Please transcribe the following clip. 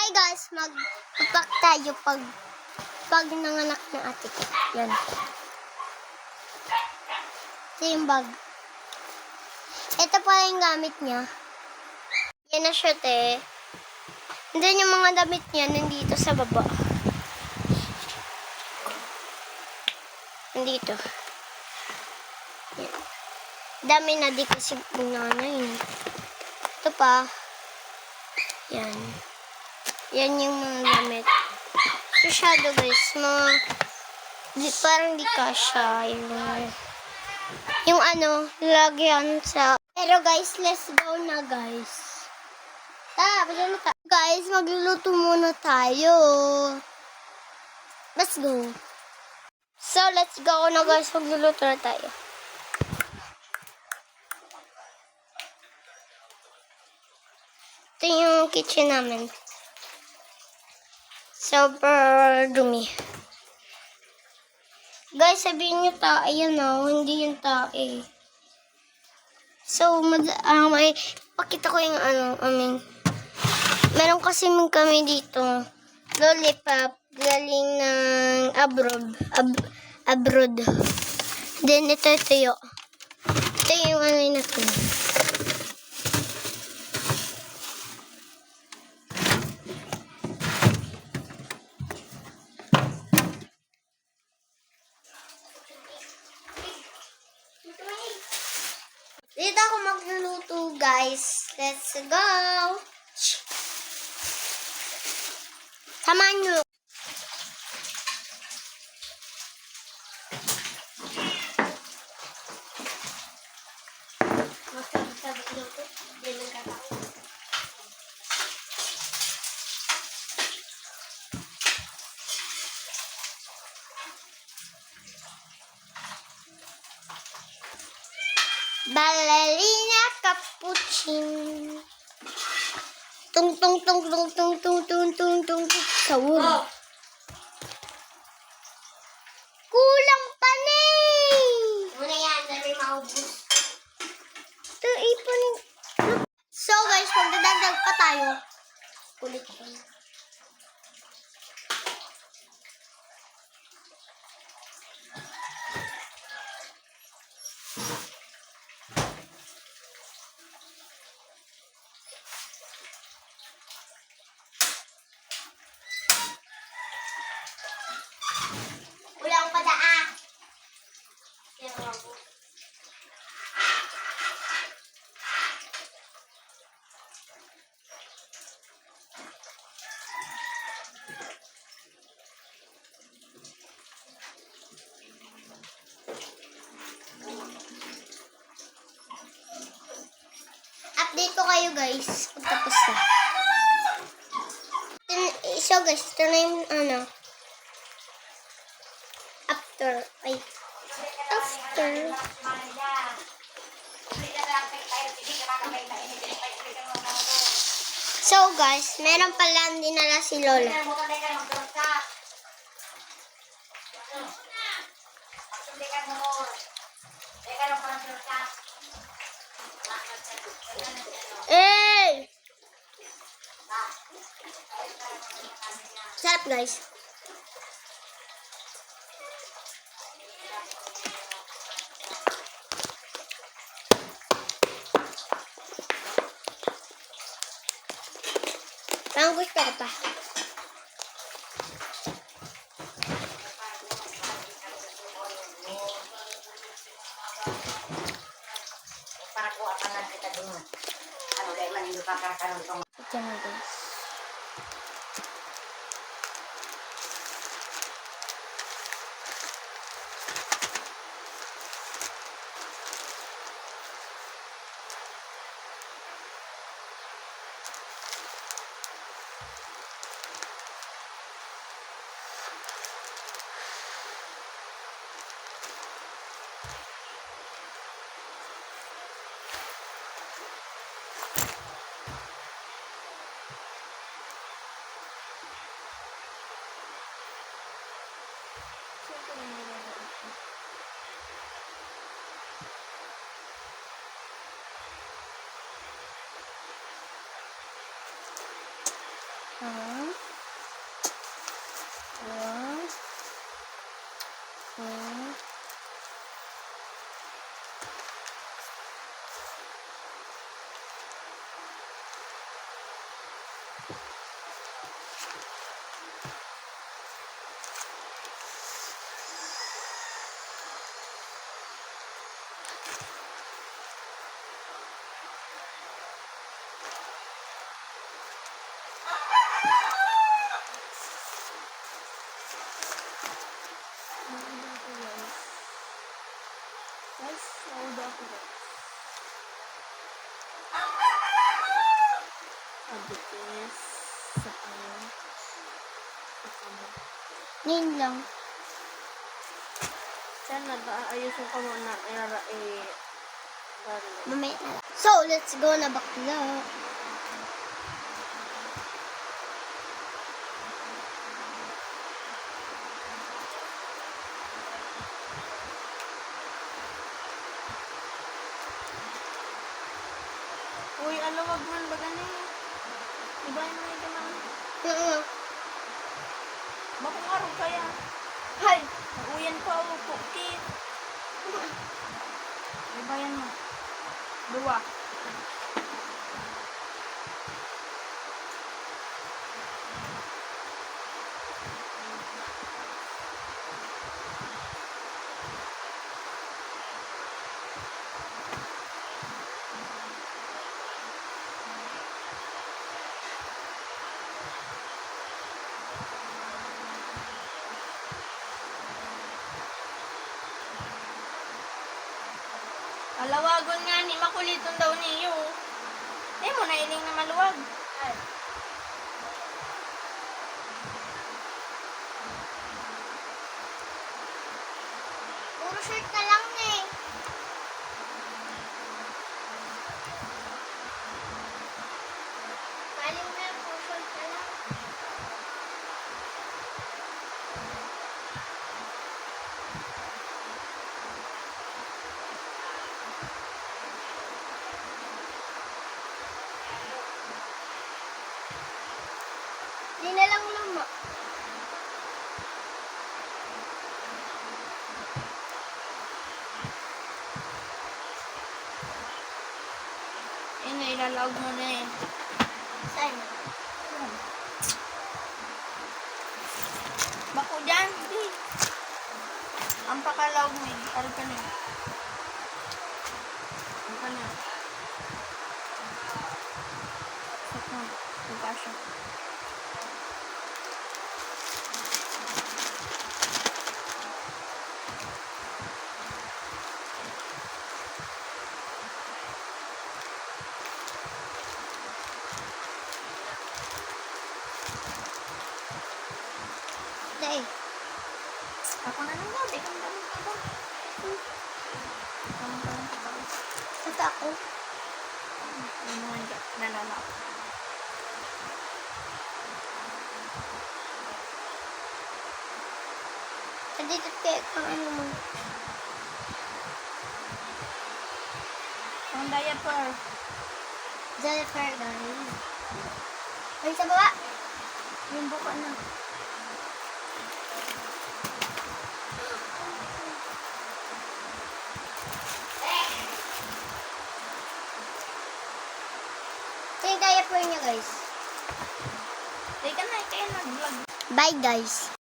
Okay guys, mag-pack tayo pag nanganak ng ate ko. Yan. Ito yung bag. Ito pala yung gamit niya. Yan na siya, te. And then yung mga damit niya nandito sa baba. Nandito. Yan. Dami na di kasi bunanay. Ito pa. Yan. Yan yung mga damit. Masyado guys, parang di kasha. Yung ano, lagyan sa... Pero guys, let's go na guys. Guys, magluluto muna tayo. Let's go. So, let's go na guys, magluluto na tayo. Ito yung kitchen namin. Super dumi. Guys, sabihin nyo tae yan o. Hindi yung tae. So, may pakita ko yung meron kasi kami dito. Lollipop. Galing ng abroad. Then, ito yun. Ito yung natin. Dito ako magluluto, guys. Let's go! Samahan nyo. Ballerina cappuccino. Tung tung tung tung tung tung tung tung tung. Sawur. Kulang pa ni. Muna yan, dami maubos. Ito ipon. So guys, magdadagdag pa tayo. Kulit ko. Kulang pa daan. Update ko kayo guys pag tapos na. So guys, ito na yung after. So guys, meron pala dinala si Lola. Hey! Sarap guys. Parang gusto ko pa. Para kuha pa lang kita dun. Dahil man hindi pa kakaroon itong... Ito na guys. Ah. Ah. Ah. Guys, nauda ako guys. Abitis sa ano. Sa kamo. Ngayon lang. Saan nag-aayusin ko muna garlic. Mamaya na lang. So, let's go na bakla. Uy, ano wag man ba gani? Ibahin mo ito man. Bakong araw kaya? Hay! Uyan pa o kukit. Ibayan mo. Dua. Alawagon nga ni makuliton daw niyo. Mo na ining na maluwag. Puro shirt na lang eh. Kaling na, puro shirt na lang. Di na lang luma. Ilalawag mo na eh. Saan? Bako dyan. Di. Ang pakalawag mo eh. Parang ka na. Ang ka na. Saka. Pagkasya. Day. Ako na lang daw. Di kang dami ka ba? Ang parang ka ba? Ito ako. Ano nga dyan? Nalalak. Dito kaya kang ano mo. Ang diaper. Jennifer, guys. Ay, sa baba. Yung buka na. Ito yung diaper niya, guys. Teka na, kaya nag-vlog. Bye, guys.